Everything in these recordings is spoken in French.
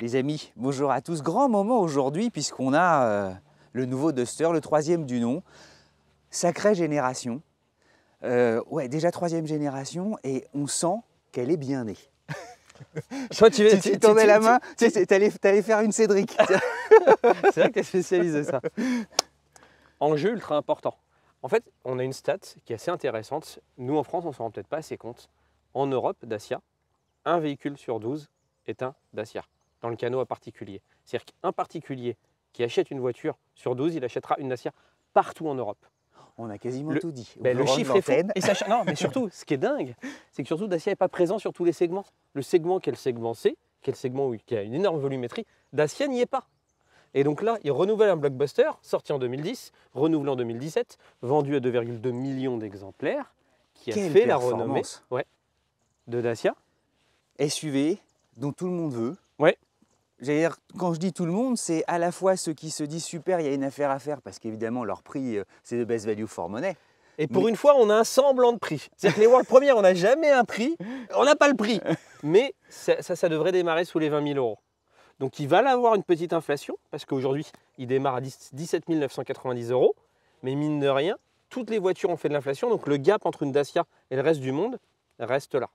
Les amis, bonjour à tous. Grand moment aujourd'hui puisqu'on a le nouveau Duster, le 3e du nom. Sacrée génération. Ouais, déjà 3e génération et on sent qu'elle est bien née. Toi, tu tombais la main, tu allais faire une Cédric. C'est vrai que tu es spécialisé ça. Enjeu ultra important. En fait, on a une stat qui est assez intéressante. Nous, en France, on ne s'en rend peut-être pas assez compte. En Europe, Dacia, un véhicule sur 12 est un Dacia, dans le canot à particulier. C'est-à-dire qu'un particulier qui achète une voiture sur 12, il achètera une Dacia partout en Europe. On a quasiment tout dit. Le chiffre est faux. Et non, mais surtout, ce qui est dingue, c'est que surtout Dacia n'est pas présent sur tous les segments. Le segment qui est le segment C, qui est le segment qui a une énorme volumétrie, Dacia n'y est pas. Et donc là, il renouvelle un blockbuster, sorti en 2010, renouvelé en 2017, vendu à 2,2 millions d'exemplaires, qui a fait la renommée de Dacia. SUV, dont tout le monde veut. Ouais. J'allais dire, quand je dis tout le monde, c'est à la fois ceux qui se disent super, il y a une affaire à faire, parce qu'évidemment leur prix, c'est de best value for money. Et pour une fois, on a un semblant de prix. C'est-à-dire que les World Premiere, on n'a jamais un prix, on n'a pas le prix. Mais ça devrait démarrer sous les 20 000 euros. Donc il va avoir une petite inflation, parce qu'aujourd'hui, il démarre à 17 990 euros. Mais mine de rien, toutes les voitures ont fait de l'inflation, donc le gap entre une Dacia et le reste du monde reste là.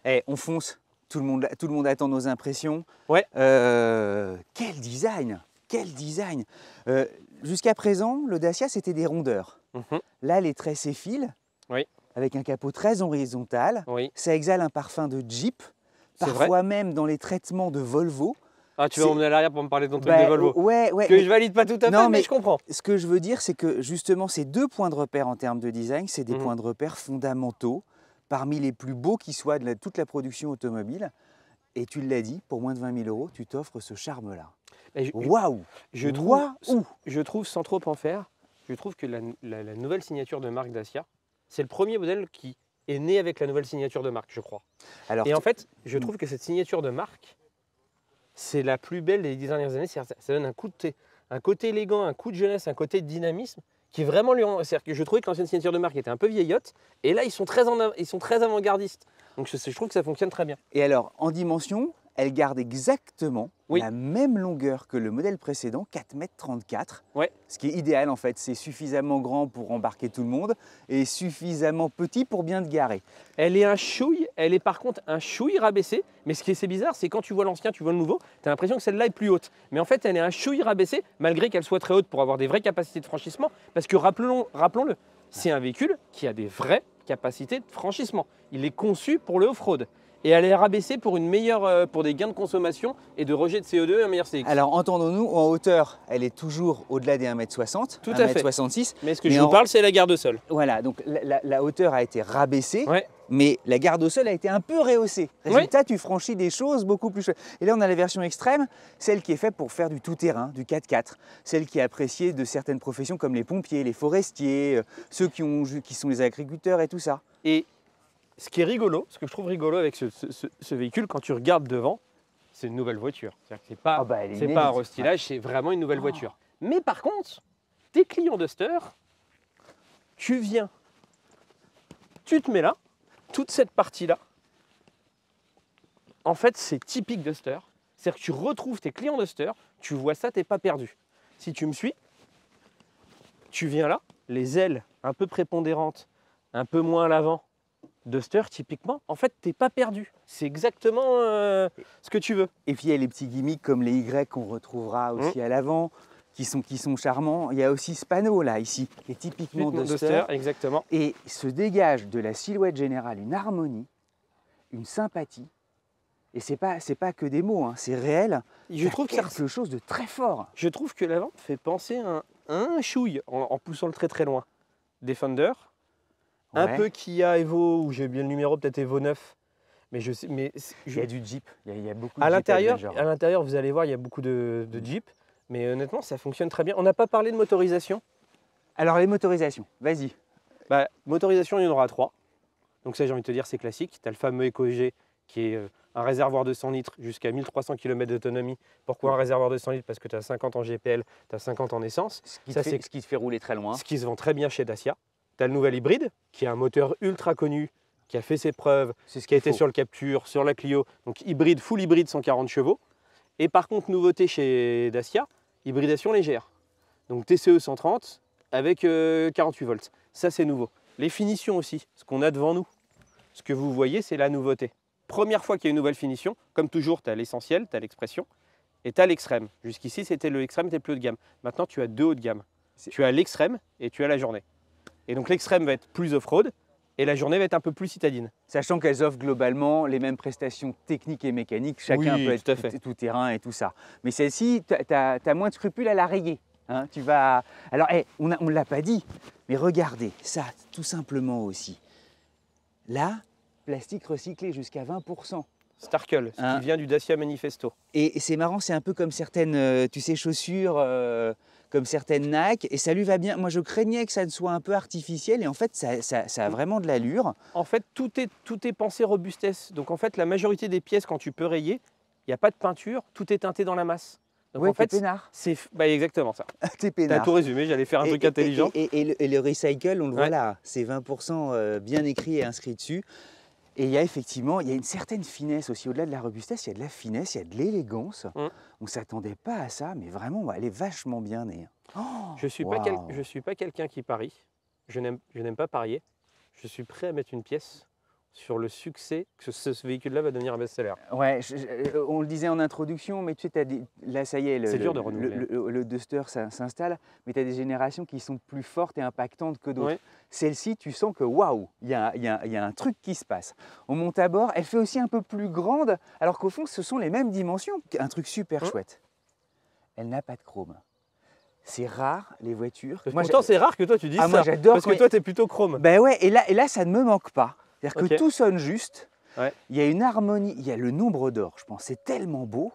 Eh, on fonce. Tout le monde attend nos impressions. Ouais. Quel design! Quel design! Jusqu'à présent, le Dacia, c'était des rondeurs. Là, les traits s'effilent, avec un capot très horizontal. Ça exhale un parfum de Jeep, parfois même dans les traitements de Volvo. Ah, tu vas m'emmener à l'arrière pour me parler de ton truc de Volvo. Ouais. Que je valide pas tout à fait, mais je comprends. Ce que je veux dire, c'est que justement, ces deux points de repère en termes de design, c'est des points de repère fondamentaux, parmi les plus beaux qui soient de toute la production automobile. Et tu l'as dit, pour moins de 20 000 euros, tu t'offres ce charme-là. Waouh! Je trouve, sans trop en faire, je trouve que la nouvelle signature de marque Dacia, c'est le premier modèle qui est né avec la nouvelle signature de marque, je crois. Et en fait, je trouve que cette signature de marque, c'est la plus belle des 10 dernières années. Ça donne un côté élégant, un coup de jeunesse, un côté de dynamisme qui est vraiment lui. C'est-à-dire que je trouvais que l'ancienne signature de marque était un peu vieillotte, et là ils sont très avant-gardistes. Donc je trouve que ça fonctionne très bien. Et alors en dimension, elle garde exactement la même longueur que le modèle précédent, 4,34 m. Ce qui est idéal en fait, c'est suffisamment grand pour embarquer tout le monde et suffisamment petit pour bien te garer. Elle est par contre un chouille rabaissée, mais ce qui est assez bizarre, c'est quand tu vois l'ancien, tu vois le nouveau, tu as l'impression que celle-là est plus haute. Mais en fait, elle est un chouille rabaissée, malgré qu'elle soit très haute pour avoir des vraies capacités de franchissement, parce que rappelons-le, c'est un véhicule qui a des vraies capacités de franchissement. Il est conçu pour le off-road. Et elle est rabaissée pour pour des gains de consommation et de rejet de CO2 et un meilleur CX. Alors entendons-nous, en hauteur, elle est toujours au-delà des 1,60 m, tout à fait. 1,66 m. Mais ce que je vous parle, c'est la garde au sol. Voilà, donc la hauteur a été rabaissée, mais la garde au sol a été un peu rehaussée. Résultat, tu franchis des choses beaucoup plus chouettes. Et là, on a la version extrême, celle qui est faite pour faire du tout-terrain, du 4x4. Celle qui est appréciée de certaines professions comme les pompiers, les forestiers, ceux qui sont les agriculteurs et tout ça. Et ce qui est rigolo, ce que je trouve rigolo avec ce véhicule, quand tu regardes devant, c'est une nouvelle voiture. C'est pas un restylage, c'est vraiment une nouvelle voiture. Mais par contre, tes clients Duster, tu viens, tu te mets là, toute cette partie-là, en fait, c'est typique Duster. C'est-à-dire que tu retrouves tes clients Duster, tu vois ça, t'es pas perdu. Si tu me suis, tu viens là, les ailes un peu prépondérantes, un peu moins à l'avant, Duster, typiquement, en fait, t'es pas perdu. C'est exactement ce que tu veux. Et puis, il y a les petits gimmicks comme les Y qu'on retrouvera aussi à l'avant, qui sont charmants. Il y a aussi ce panneau là, ici, qui est typiquement Duster. Exactement. Et se dégage de la silhouette générale une harmonie, une sympathie. Et c'est pas que des mots, hein, c'est réel. Je trouve que quelque chose de très fort. Je trouve que l'avant fait penser à un chouille, en poussant le trait très loin. Defender. Un peu Kia Evo, ou j'ai bien le numéro, peut-être Evo 9. Mais il y a du Jeep, il y a beaucoup de Jeep. À l'intérieur, vous allez voir, il y a beaucoup de Jeep. Mais honnêtement, ça fonctionne très bien. On n'a pas parlé de motorisation. Alors les motorisations, vas-y. Motorisation, il y en aura 3. Donc ça, j'ai envie de te dire, c'est classique. Tu as le fameux EcoG, qui est un réservoir de 100 litres jusqu'à 1300 km d'autonomie. Pourquoi un réservoir de 100 litres? Parce que tu as 50 en GPL, tu as 50 en essence. Ce qui te fait rouler très loin. Ce qui se vend très bien chez Dacia. Tu as le nouvel hybride, qui est un moteur ultra connu, qui a fait ses preuves, qui a été sur le Capture, sur la Clio. Donc hybride, full hybride, 140 chevaux. Et par contre, nouveauté chez Dacia, hybridation légère. Donc TCE 130 avec 48 volts. Ça, c'est nouveau. Les finitions aussi, ce qu'on a devant nous. Ce que vous voyez, c'est la nouveauté. Première fois qu'il y a une nouvelle finition, comme toujours, tu as l'essentiel, tu as l'expression, et tu as l'extrême. Jusqu'ici, c'était le extrême, c'était le plus haut de gamme. Maintenant, tu as 2 hauts de gamme. Tu as l'extrême et tu as la journée. Et donc l'extrême va être plus off-road et la journée va être un peu plus citadine. Sachant qu'elles offrent globalement les mêmes prestations techniques et mécaniques, chacun peut être tout terrain et tout ça. Mais celle-ci, tu as moins de scrupules à la rayer. Hein, tu vas... Alors, on ne l'a pas dit, mais regardez, ça, tout simplement aussi. Là, plastique recyclé jusqu'à 20%. Starkel, qui vient du Dacia Manifesto. Et c'est marrant, c'est un peu comme certaines, tu sais, chaussures, comme certaines Nike, et ça lui va bien. Moi, je craignais que ça ne soit un peu artificiel, et en fait, ça a vraiment de l'allure. En fait, tout est pensé robustesse. Donc, en fait, la majorité des pièces, quand tu peux rayer, il n'y a pas de peinture, tout est teinté dans la masse. Donc, ouais, en fait, peinard. C'est exactement ça. T'es peinard. T'as tout résumé, j'allais faire un truc intelligent. Et le recycle, on le voit là, c'est 20% bien écrit et inscrit dessus. Et il y a effectivement, il y a une certaine finesse aussi, au-delà de la robustesse, il y a de la finesse, il y a de l'élégance. On ne s'attendait pas à ça, mais vraiment, elle est vachement bien née. Oh, je ne suis pas quelqu'un qui parie, je n'aime pas parier. Je suis prêt à mettre une pièce sur le succès que ce véhicule-là va devenir un best-seller. Ouais, on le disait en introduction, mais tu sais, là ça y est, c'est dur de renouveler. Le Duster s'installe, mais tu as des générations qui sont plus fortes et impactantes que d'autres. Ouais. Celle-ci, tu sens que waouh, il y a un truc qui se passe. On monte à bord, elle fait aussi un peu plus grande, alors qu'au fond, ce sont les mêmes dimensions. Un truc super chouette. Elle n'a pas de chrome. C'est rare, les voitures. Pourtant, c'est rare que toi tu dises ça. Moi, j'adore. Parce que toi, tu es plutôt chrome. Ben ouais, et là, ça ne me manque pas. C'est-à-dire que tout sonne juste, il y a une harmonie, il y a le nombre d'or, je pense, c'est tellement beau.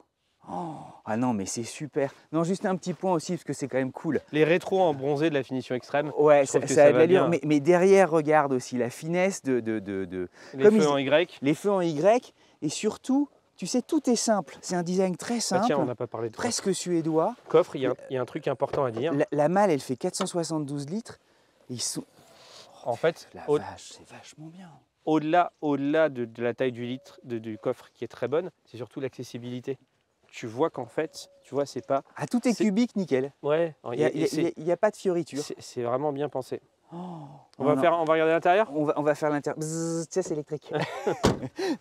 Oh, ah non, mais c'est super. Non, juste un petit point aussi, parce que c'est quand même cool. Les rétros en bronzé de la finition extrême. Ouais, ça a de l'allure, mais derrière, regarde aussi la finesse de les feux en Y. Les feux en Y, et surtout, tu sais, tout est simple. C'est un design très simple, tiens, on n'a pas parlé de presque suédois. Coffre, il y a un truc important à dire. La malle, elle fait 472 litres. Et ils sont... En fait, la vache, c'est vachement bien. Au-delà de la taille du litre du coffre qui est très bonne, c'est surtout l'accessibilité. Tu vois qu'en fait, c'est pas... Ah, tout est cubique, nickel. Ouais. Il n'y a pas de fioriture. C'est vraiment bien pensé. Oh, on va regarder l'intérieur. On va faire l'intérieur. Ça, c'est électrique.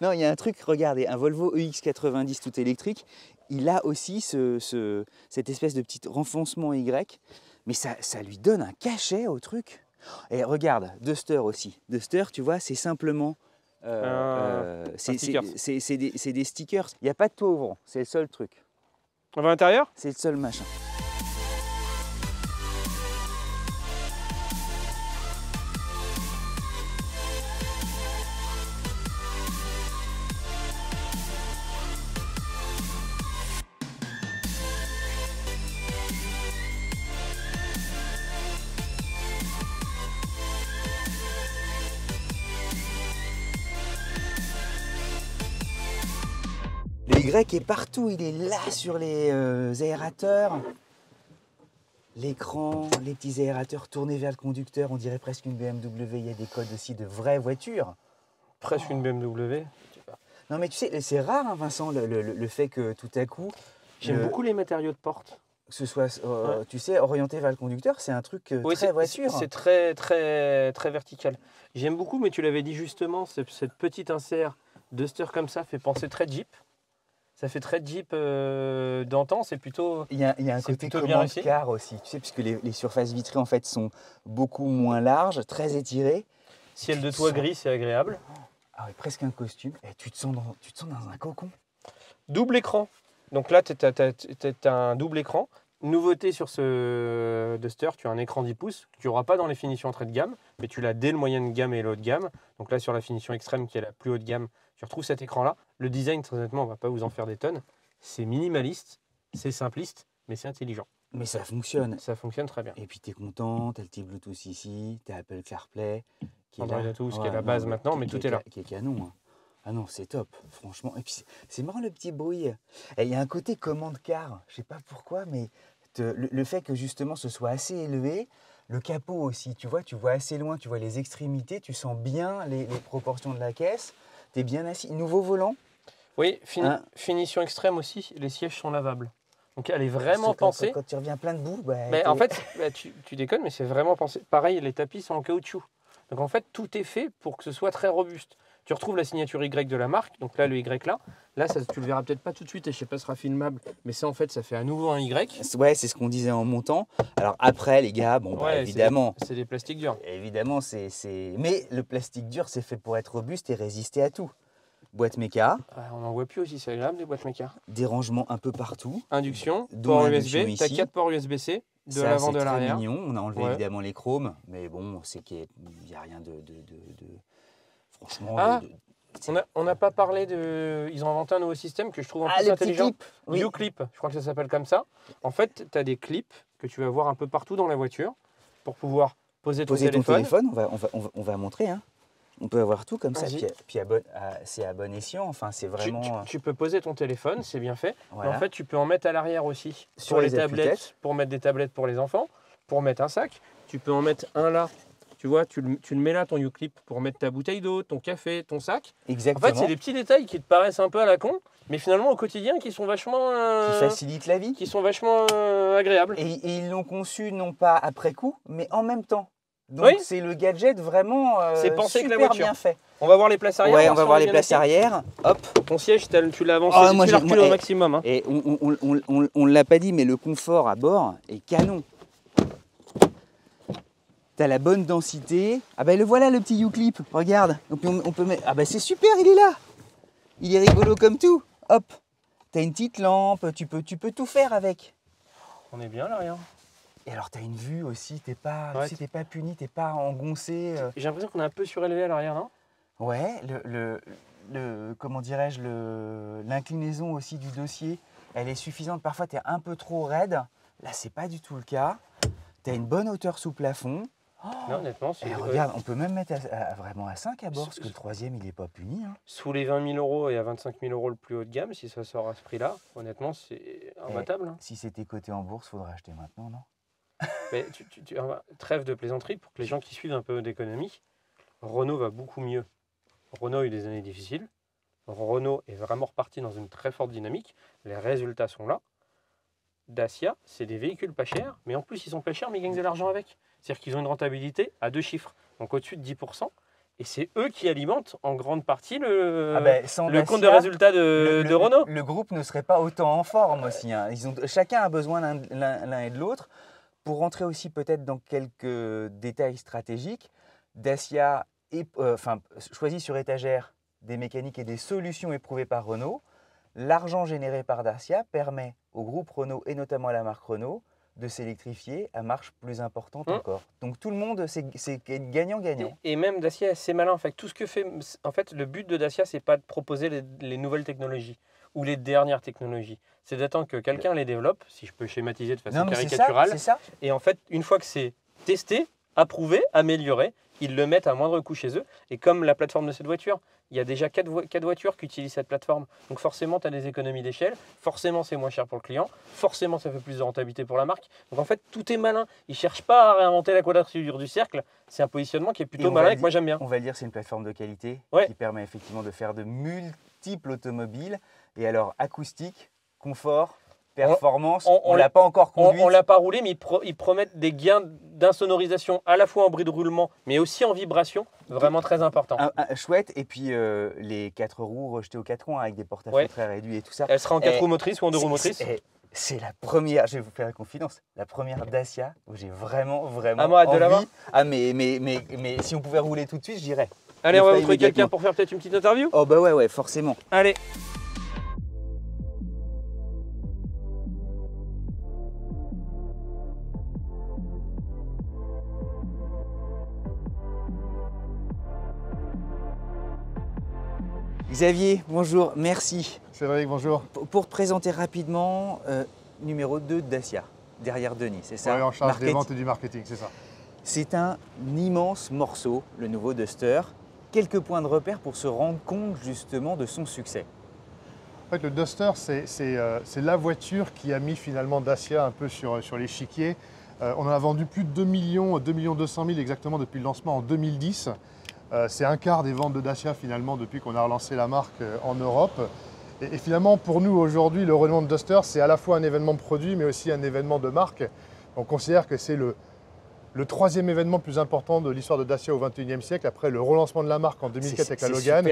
Non, il y a un truc, regardez, un Volvo EX90 tout électrique. Il a aussi cette espèce de petit renfoncement Y. Mais ça lui donne un cachet au truc. Et regarde, Duster aussi. Duster, tu vois, c'est simplement... c'est des stickers. Il n'y a pas de toit ouvrant, c'est le seul truc. On va à l'intérieur ? C'est le seul machin. Le Y est partout, il est là sur les aérateurs. L'écran, les petits aérateurs tournés vers le conducteur, on dirait presque une BMW. Il y a des codes aussi de vraies voitures. Presque une BMW. Non mais tu sais, c'est rare, hein, Vincent, le fait que tout à coup... J'aime beaucoup les matériaux de porte. Que ce soit, tu sais, orienté vers le conducteur, c'est un truc très voiture. C'est très, très, très vertical. J'aime beaucoup, mais tu l'avais dit justement, cette petite insert Duster comme ça fait penser très Jeep. Ça fait très Jeep d'antan, c'est plutôt. Il y a un côté commande car aussi, tu sais, puisque les surfaces vitrées en fait sont beaucoup moins larges, très étirées. Ciel de toit gris, c'est agréable. Ah oui, presque un costume. Et tu te sens dans un cocon. Double écran. Donc là, tu as un double écran. Nouveauté sur ce Duster, tu as un écran 10 pouces que tu n'auras pas dans les finitions entrée de gamme, mais tu l'as dès le moyen de gamme et le haut de gamme. Donc là, sur la finition extrême qui est la plus haut de gamme, tu retrouves cet écran-là. Le design, très honnêtement, on ne va pas vous en faire des tonnes. C'est minimaliste, c'est simpliste, mais c'est intelligent. Mais ça fonctionne. Ça fonctionne très bien. Et puis tu es content, tu as le petit Bluetooth ici, tu as Apple CarPlay. Qui est là. Tout, ce qui est la base maintenant, mais tout est là. Qui est canon. Hein. Ah non, c'est top, franchement. Et puis c'est marrant le petit bruit. Il y a un côté commande car, je ne sais pas pourquoi, mais le fait que justement ce soit assez élevé, le capot aussi, tu vois assez loin, tu vois les extrémités, tu sens bien les proportions de la caisse. Tu es bien assis. Nouveau volant ? Oui, finition extrême aussi, les sièges sont lavables. Donc elle est vraiment pensée. Quand tu reviens plein de boue, bah, mais en fait, tu déconnes, mais c'est vraiment pensé. Pareil, les tapis sont en caoutchouc. Donc en fait, tout est fait pour que ce soit très robuste. Tu retrouves la signature Y de la marque, donc là, le Y là ça, tu le verras peut-être pas tout de suite et je sais pas si ce sera filmable, mais ça en fait, ça fait à nouveau un Y. Ouais, c'est ce qu'on disait en montant. Alors après, les gars, bon, bah, évidemment. C'est des plastiques durs. Évidemment, mais le plastique dur, c'est fait pour être robuste et résister à tout. Boîte méca. On n'en voit plus aussi, c'est agréable, les boîtes méca. Des rangements un peu partout. Induction, port USB, tu as 4 ports USB-C, de l'avant, de l'arrière. C'est mignon, on a enlevé évidemment les chromes, mais bon, c'est qu'il n'y a rien de... Franchement... on n'a pas parlé de... Ils ont inventé un nouveau système que je trouve un peu intelligent. U-Clip, je crois que ça s'appelle comme ça. En fait, tu as des clips que tu vas voir un peu partout dans la voiture pour pouvoir poser ton téléphone. On va montrer, hein. On peut avoir tout comme ça, puis c'est à bon escient, enfin c'est vraiment... Tu peux poser ton téléphone, c'est bien fait. Voilà. Mais en fait, tu peux en mettre à l'arrière aussi, sur les tablettes, pour mettre des tablettes pour les enfants, pour mettre un sac. Tu peux en mettre un là, tu vois, tu le mets là, ton U-Clip, pour mettre ta bouteille d'eau, ton café, ton sac. Exactement. En fait, c'est des petits détails qui te paraissent un peu à la con, mais finalement au quotidien qui sont vachement... qui facilitent la vie. Qui sont vachement agréables. Et ils l'ont conçu non pas après coup, mais en même temps. Donc c'est le gadget vraiment super bien fait. On va voir les places arrière. Ouais, on va voir les places arrière. Hop. Ton siège, tu l'as avancé, tu l'as reculé au maximum. Hein. Et on ne l'a pas dit, mais le confort à bord est canon. Tu as la bonne densité. Ah ben le voilà le petit U-Clip, regarde. Donc on peut mettre... Ah ben c'est super, il est là. Il est rigolo comme tout. Hop. Tu as une petite lampe, tu peux tout faire avec. On est bien là, rien. Et alors, tu as une vue aussi, t'es pas puni, t'es pas engoncé. J'ai l'impression qu'on est un peu surélevé à l'arrière, non? Ouais, comment dirais-je, l'inclinaison aussi du dossier, elle est suffisante. Parfois, tu es un peu trop raide. Là, c'est pas du tout le cas. Tu as une bonne hauteur sous plafond. Non, honnêtement, c'est... Regarde, on peut même mettre vraiment à 5 à bord, parce que le troisième, il n'est pas puni. Hein. Sous les 20 000 € et à 25 000 € le plus haut de gamme, si ça sort à ce prix-là, honnêtement, c'est imbattable. Hein. Si c'était coté en bourse, il faudrait acheter maintenant, non? Mais trêve de plaisanterie, pour que les gens qui suivent un peu d'économie, Renault va beaucoup mieux. Renault a eu des années difficiles. Renault est vraiment reparti dans une très forte dynamique. Les résultats sont là. Dacia, c'est des véhicules pas chers, mais en plus ils sont pas chers, mais ils gagnent de l'argent avec. C'est-à-dire qu'ils ont une rentabilité à 2 chiffres, donc au-dessus de 10%. Et c'est eux qui alimentent en grande partie le compte de résultats de Renault. Le groupe ne serait pas autant en forme aussi. Hein. Chacun a besoin l'un et de l'autre. Pour rentrer aussi peut-être dans quelques détails stratégiques, Dacia choisit sur étagère des mécaniques et des solutions éprouvées par Renault. L'argent généré par Dacia permet au groupe Renault et notamment à la marque Renault de s'électrifier à marge plus importante encore. Donc tout le monde, c'est gagnant-gagnant. Et même Dacia, c'est malin. En fait, tout ce que fait, en fait, le but de Dacia, c'est pas de proposer les nouvelles technologies ou les dernières technologies. C'est d'attendre que quelqu'un les développe, si je peux schématiser de façon caricaturale. C'est ça. Et en fait, une fois que c'est testé, approuvé, amélioré, ils le mettent à moindre coût chez eux. Et comme la plateforme de cette voiture, il y a déjà 4 voitures qui utilisent cette plateforme. Donc forcément, tu as des économies d'échelle. Forcément, c'est moins cher pour le client. Forcément, ça fait plus de rentabilité pour la marque. Donc en fait, tout est malin. Ils ne cherchent pas à réinventer la quadrature du cercle. C'est un positionnement qui est plutôt malin et que moi j'aime bien. On va le dire, c'est une plateforme de qualité qui permet effectivement de faire de multiples automobiles. Et alors, acoustique, confort, performance, on ne l'a pas encore conduite. On ne l'a pas roulé, mais ils promettent des gains d'insonorisation à la fois en bruit de roulement, mais aussi en vibration, vraiment très important. Chouette, et puis les 4 roues rejetées aux 4 roues avec des porte-à-faux très réduits et tout ça. Elle sera en 4 roues motrices ou en 2 roues motrices. C'est la première, je vais vous faire la confidence, la première Dacia où j'ai vraiment envie. Mais si on pouvait rouler tout de suite, j'irais. Allez, on va vous trouver quelqu'un pour faire peut-être une petite interview. Oh bah ouais, forcément. Allez. Xavier, bonjour, merci. Cédric, bonjour. Pour te présenter rapidement, numéro 2 de Dacia, derrière Denis, c'est ça? Oui, en charge des ventes et du marketing, c'est ça. C'est un immense morceau, le nouveau Duster. Quelques points de repère pour se rendre compte justement de son succès. En fait, le Duster, c'est la voiture qui a mis finalement Dacia un peu sur l'échiquier. On en a vendu plus de 2 200 000 exactement depuis le lancement en 2010. C'est un quart des ventes de Dacia finalement depuis qu'on a relancé la marque en Europe. Et finalement, pour nous aujourd'hui, le renouvellement de Duster, c'est à la fois un événement de produit, mais aussi un événement de marque. On considère que c'est le 3e événement plus important de l'histoire de Dacia au XXIe siècle, après le relancement de la marque en 2004 avec la Logan,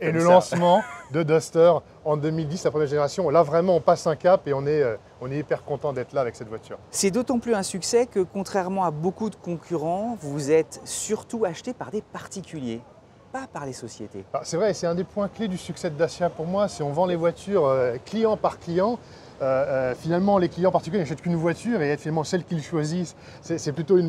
et le lancement de Duster en 2010, la première génération. Là, vraiment, on passe un cap et on est hyper content d'être là avec cette voiture. C'est d'autant plus un succès que, contrairement à beaucoup de concurrents, vous êtes surtout acheté par des particuliers, pas par les sociétés. C'est vrai, c'est un des points clés du succès de Dacia pour moi, c'est on vend les voitures client par client. Finalement, les clients particuliers n'achètent qu'une voiture et finalement celle qu'ils choisissent, c'est plutôt un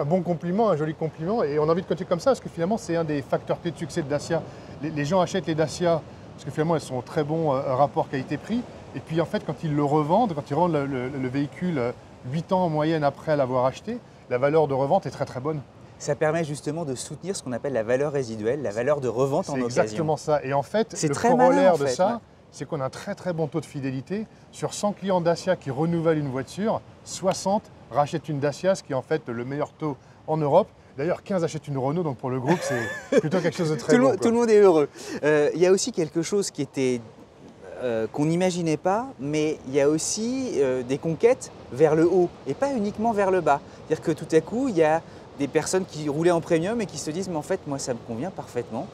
bon compliment, un joli compliment. Et on a envie de continuer comme ça parce que finalement, c'est un des facteurs clés de succès de Dacia. Les gens achètent les Dacia parce que finalement, elles sont au très bon rapport qualité-prix. Et puis en fait, quand ils le revendent, quand ils rendent le véhicule 8 ans en moyenne après l'avoir acheté, la valeur de revente est très très bonne. Ça permet justement de soutenir ce qu'on appelle la valeur résiduelle, la valeur de revente en occasion. C'est exactement ça. Et en fait, le corollaire de ça, c'est qu'on a un très très bon taux de fidélité. Sur 100 clients Dacia qui renouvellent une voiture, 60 rachètent une Dacia, ce qui est en fait le meilleur taux en Europe. D'ailleurs, 15 achètent une Renault, donc pour le groupe, c'est plutôt quelque chose de très bon. Tout le monde est heureux. Il y a aussi quelque chose qui était qu'on n'imaginait pas, mais il y a aussi des conquêtes vers le haut et pas uniquement vers le bas. C'est-à-dire que tout à coup, il y a des personnes qui roulaient en premium et qui se disent « mais en fait, moi, ça me convient parfaitement ».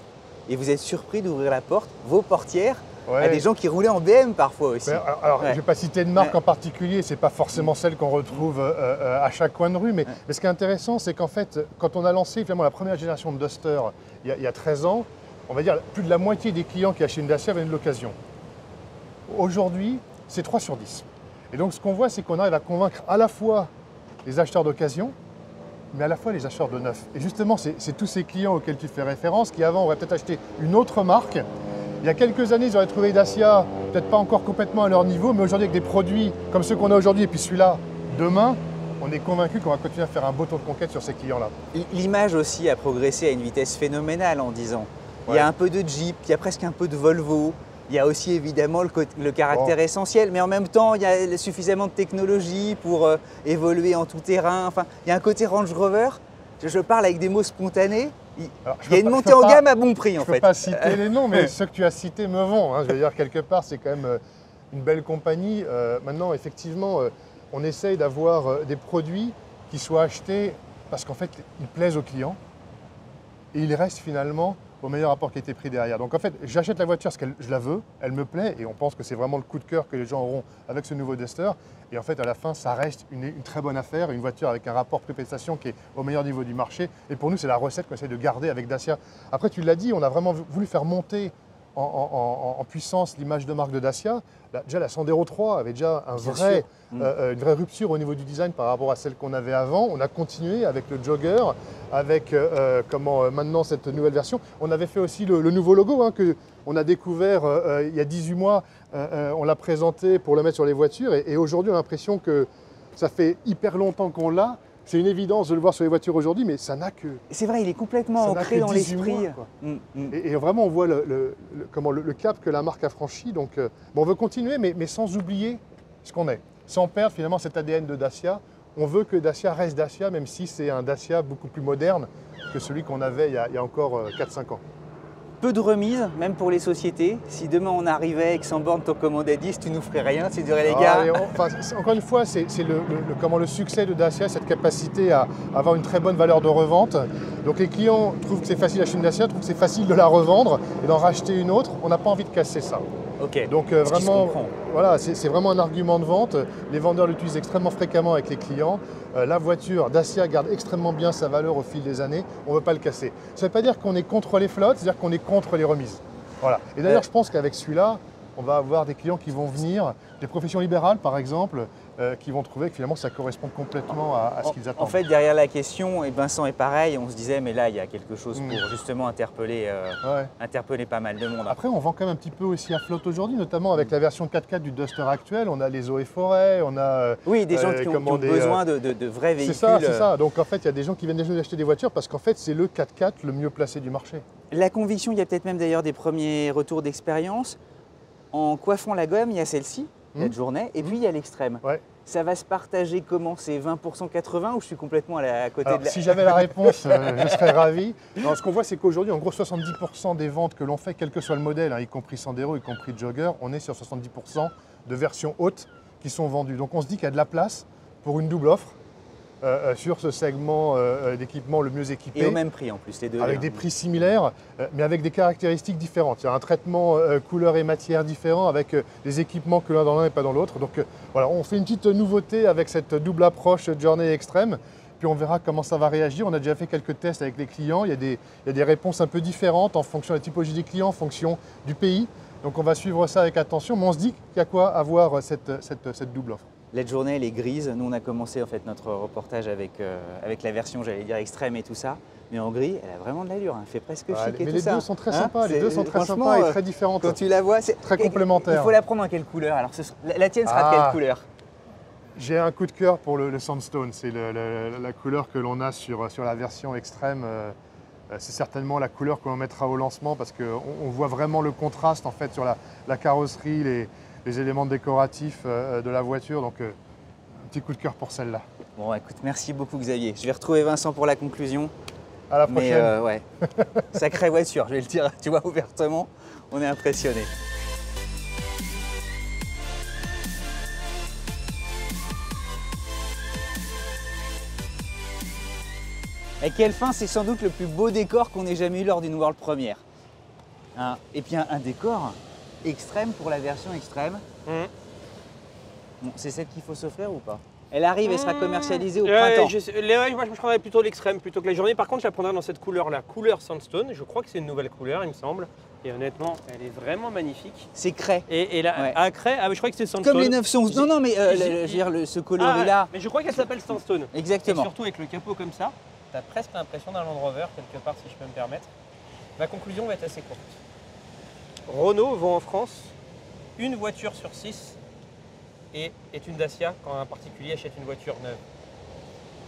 Et vous êtes surpris d'ouvrir la porte, vos portières, à des gens qui roulaient en BM parfois aussi. Alors, je ne vais pas citer de marque en particulier, ce n'est pas forcément celle qu'on retrouve à chaque coin de rue, mais ce qui est intéressant, c'est qu'en fait, quand on a lancé finalement la première génération de Duster il y a 13 ans, on va dire plus de la moitié des clients qui achetaient une Dacia venaient de l'occasion. Aujourd'hui, c'est 3 sur 10. Et donc, ce qu'on voit, c'est qu'on arrive à convaincre à la fois les acheteurs d'occasion, mais à la fois les acheteurs de neuf. Et justement, c'est tous ces clients auxquels tu fais référence qui avant auraient peut-être acheté une autre marque. Il y a quelques années, ils auraient trouvé Dacia, peut-être pas encore complètement à leur niveau, mais aujourd'hui avec des produits comme ceux qu'on a aujourd'hui et puis celui-là, demain, on est convaincu qu'on va continuer à faire un beau tour de conquête sur ces clients-là. L'image aussi a progressé à une vitesse phénoménale en 10 ans. Il y a un peu de Jeep, il y a presque un peu de Volvo. Il y a aussi évidemment le caractère essentiel, mais en même temps, il y a suffisamment de technologie pour évoluer en tout terrain. Enfin, il y a un côté Range Rover. Je parle avec des mots spontanés. Il y a une montée en gamme à bon prix, en fait. Je ne peux pas citer les noms, mais ceux que tu as cités me vont. Je veux dire, quelque part, c'est quand même une belle compagnie. Maintenant, effectivement, on essaye d'avoir des produits qui soient achetés parce qu'en fait, ils plaisent aux clients et ils restent finalement au meilleur rapport qualité-prix derrière. Donc en fait, j'achète la voiture parce que je la veux, elle me plaît et on pense que c'est vraiment le coup de cœur que les gens auront avec ce nouveau Duster. Et en fait, à la fin, ça reste une très bonne affaire, une voiture avec un rapport prix-prestation qui est au meilleur niveau du marché. Et pour nous, c'est la recette qu'on essaie de garder avec Dacia. Après, tu l'as dit, on a vraiment voulu faire monter en puissance l'image de marque de Dacia. Déjà, la Sandero 3 avait déjà une vraie rupture au niveau du design par rapport à celle qu'on avait avant. On a continué avec le Jogger, avec maintenant cette nouvelle version. On avait fait aussi le nouveau logo qu'on a découvert il y a 18 mois. On l'a présenté pour le mettre sur les voitures et aujourd'hui, on a l'impression que ça fait hyper longtemps qu'on l'a. C'est une évidence de le voir sur les voitures aujourd'hui, mais ça n'a que... C'est vrai, il est complètement ancré dans l'esprit. Et vraiment, on voit le cap que la marque a franchi. Donc, on veut continuer, mais sans oublier ce qu'on est. Sans perdre finalement cet ADN de Dacia. On veut que Dacia reste Dacia, même si c'est un Dacia beaucoup plus moderne que celui qu'on avait il y a encore 4-5 ans. Peu de remises, même pour les sociétés. Si demain on arrivait et que sans borne t'en commandais 10, tu nous ferais rien, tu dirais les gars. Encore une fois, c'est le succès de Dacia, cette capacité à avoir une très bonne valeur de revente. Donc les clients trouvent que c'est facile d'acheter une Dacia, trouvent que c'est facile de la revendre et d'en racheter une autre. On n'a pas envie de casser ça. Donc vraiment, voilà, c'est vraiment un argument de vente. Les vendeurs l'utilisent extrêmement fréquemment avec les clients. La voiture, Dacia garde extrêmement bien sa valeur au fil des années. On ne veut pas le casser. Ça ne veut pas dire qu'on est contre les flottes, c'est-à-dire qu'on est contre les remises. Voilà. Et d'ailleurs, je pense qu'avec celui-là, on va avoir des clients qui vont venir, des professions libérales par exemple, qui vont trouver que finalement ça correspond complètement à ce qu'ils attendent. En fait, derrière la question, et Vincent est pareil, on se disait mais là il y a quelque chose pour justement interpeller pas mal de monde. Après, on vend quand même un petit peu aussi à flotte aujourd'hui, notamment avec la version 4x4 du Duster actuel. On a les eaux et forêts, on a... Oui, des gens qui ont besoin de vrais véhicules. C'est ça. Donc en fait, il y a des gens qui viennent déjà acheter des voitures parce qu'en fait, c'est le 4x4 le mieux placé du marché. La conviction, il y a peut-être même d'ailleurs des premiers retours d'expérience. En coiffant la gomme, il y a celle-ci, la journée, et puis il y a l'extrême. Ça va se partager comment? C'est 20% 80 ou je suis complètement à côté de la... Si j'avais la réponse, je serais ravi. Alors, ce qu'on voit, c'est qu'aujourd'hui, en gros, 70% des ventes que l'on fait, quel que soit le modèle, hein, y compris Sandero, y compris Jogger, on est sur 70% de versions hautes qui sont vendues. Donc on se dit qu'il y a de la place pour une double offre sur ce segment d'équipement le mieux équipé. Et au même prix en plus, les deux. Avec des prix similaires, mais avec des caractéristiques différentes. Il y a un traitement couleur et matière différent, avec des équipements que l'un dans l'un et pas dans l'autre. Donc voilà, on fait une petite nouveauté avec cette double approche Journey Extreme. Puis on verra comment ça va réagir. On a déjà fait quelques tests avec les clients. Il y a des réponses un peu différentes en fonction de la typologie des clients, en fonction du pays. Donc on va suivre ça avec attention, mais on se dit qu'il y a quoi à voir cette double offre. La journée, elle est grise. Nous, on a commencé en fait notre reportage avec la version, j'allais dire, extrême et tout ça. Mais en gris, elle a vraiment de l'allure. Elle fait presque chic et tout ça. Mais les deux sont très sympas. Les deux sont très sympas et très différentes. Quand tu la vois, c'est très complémentaire. Il faut la prendre en quelle couleur? Alors, la tienne sera de quelle couleur? J'ai un coup de cœur pour le Sandstone. C'est la couleur que l'on a sur la version extrême. C'est certainement la couleur que l'on mettra au lancement parce qu'on voit vraiment le contraste en fait sur la carrosserie, les éléments décoratifs de la voiture. Donc, un petit coup de cœur pour celle-là. Bon, écoute, merci beaucoup Xavier. Je vais retrouver Vincent pour la conclusion. À la prochaine. Mais ouais, sacrée voiture, je vais le dire, tu vois, ouvertement, on est impressionnés. Et quelle fin, c'est sans doute le plus beau décor qu'on ait jamais eu lors d'une World Premiere. Hein, et puis un décor extrême pour la version extrême. Bon, c'est celle qu'il faut s'offrir ou pas? Elle arrive et sera commercialisée au printemps. Moi, je prendrais plutôt l'extrême plutôt que la journée. Par contre, je la prendrais dans cette couleur-là, couleur Sandstone. Je crois que c'est une nouvelle couleur, il me semble. Et honnêtement, elle est vraiment magnifique. C'est craie. Et là, craie, je crois que c'est Sandstone. Comme les 911. Non, mais je veux dire, ce coloris-là. Mais je crois qu'elle s'appelle Sandstone. Exactement. Et surtout avec le capot comme ça, tu as presque l'impression d'un Land Rover, quelque part, si je peux me permettre. Ma conclusion va être assez courte. Renault vend en France une voiture sur 6 et est une Dacia quand un particulier achète une voiture neuve.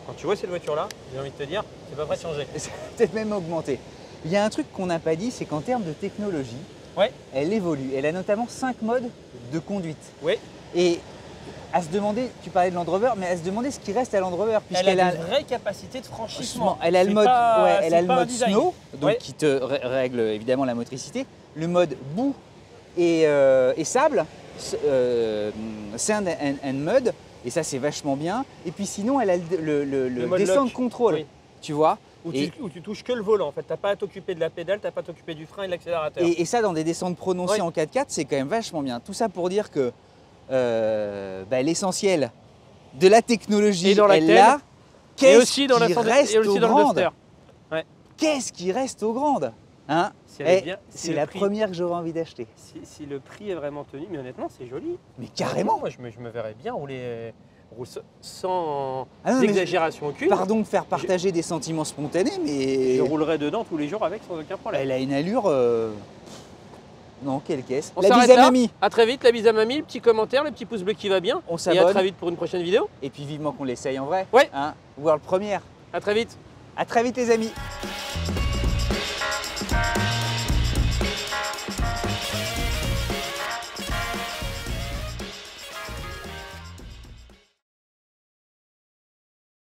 Quand tu vois cette voiture-là, j'ai envie de te dire, c'est pas prêt de changer. C'est peut-être même augmenté. Il y a un truc qu'on n'a pas dit, c'est qu'en termes de technologie, elle évolue. Elle a notamment 5 modes de conduite. Oui. Et à se demander, tu parlais de Land Rover, mais à se demander ce qui reste à Land Rover. Elle a une vraie capacité de franchissement. Elle a le mode snow, donc qui te règle évidemment la motricité. Le mode boue et sable, sand and mud, et ça c'est vachement bien. Et puis sinon, elle a le descente contrôle, tu vois. Où tu touches que le volant, en fait. Tu n'as pas à t'occuper de la pédale, tu n'as pas à t'occuper du frein et de l'accélérateur. Et ça, dans des descentes prononcées en 4x4, c'est quand même vachement bien. Tout ça pour dire que l'essentiel de la technologie est là. Qu'est-ce qui reste aux grandes? Qu'est-ce qui reste aux grandes? Hein? C'est la première que j'aurais envie d'acheter. Si le prix est vraiment tenu, mais honnêtement, c'est joli. Mais carrément. Moi, je me verrais bien rouler sans exagération aucune. Pardon de faire partager des sentiments spontanés, mais... Je roulerais dedans tous les jours avec sans aucun problème. Elle a une allure... Non, quelle caisse. On s'arrête là. Mamie. À très vite, la bise à mamie, le petit commentaire, le petit pouce bleu qui va bien. On s'abonne. Et à très vite pour une prochaine vidéo. Et puis vivement qu'on l'essaye en vrai. Ouais. Hein, World Premiere. À très vite. À très vite les amis.